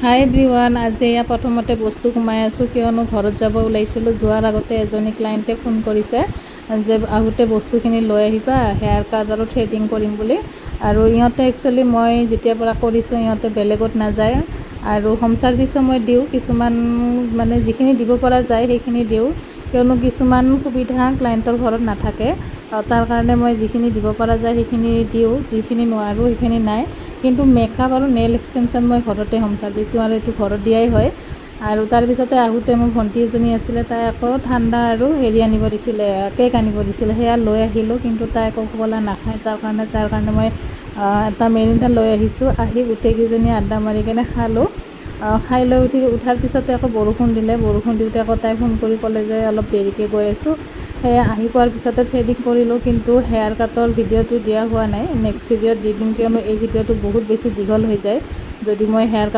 হাই everyone, আজি এয়া প্ৰথমতে বস্তু সোমাই আছোঁ কিয়নো ঘৰত যাব ওলাইছিলোঁ। যোৱাৰ আগতে এজনী ক্লায়েণ্টে ফোন কৰিছে যে আহোঁতে বস্তুখিনি লৈ আহিবা, হেয়াৰ কাট আৰু থ্ৰেডিং কৰিম বুলি। আৰু ইহঁতে একচুৱেলি মই যেতিয়াৰ পৰা কৰিছোঁ ইহঁতে বেলেগত নাযায় আৰু হোম ছাৰ্ভিচো মই দিওঁ কিছুমান, মানে যিখিনি দিব পৰা যায় সেইখিনি দিওঁ, কিয়নো কিছুমান সুবিধা ক্লায়েণ্টৰ ঘৰত নাথাকে। তাৰ কাৰণে মই যিখিনি দিব পৰা যায় সেইখিনি দিওঁ, যিখিনি নোৱাৰোঁ সেইখিনি নাই। কিন্তু মেকআপ আৰু নেইল এক্সটেনশ্যন মই ঘৰতে হোম ছাৰ্ভিচ দিওঁ আৰু এইটো ঘৰত দিয়াই হয়। আৰু তাৰপিছতে আহোঁতে মোৰ ভণ্টি এজনী আছিলে, তাই আকৌ ঠাণ্ডা আৰু হেৰি আনিব দিছিলে, কেক আনিব দিছিলে, সেয়া লৈ আহিলোঁ। কিন্তু তাই কোকোকলা নাখায়, তাৰ কাৰণে মই এটা মেৰিণ্ডা লৈ আহিছোঁ। আহি গোটেইকেইজনীয়ে আড্ডা মাৰি কেনে খালোঁ। খাই লৈ উঠাৰ পিছতে আকৌ বৰষুণ দিলে। বৰষুণ দিওঁতে আকৌ তাই ফোন কৰি ক'লে যে অলপ দেৰিকৈ গৈ আছোঁ। সেয়া আহি পোৱাৰ পিছতে থ্ৰেডিং কৰিলোঁ, কিন্তু হেয়াৰ কাটৰ ভিডিঅ'টো দিয়া হোৱা নাই। নেক্সট ভিডিঅ'ত দি দিম, কিয়নো এই ভিডিঅ'টো বহুত বেছি দীঘল হৈ যায় যদি মই হেয়াৰ কাট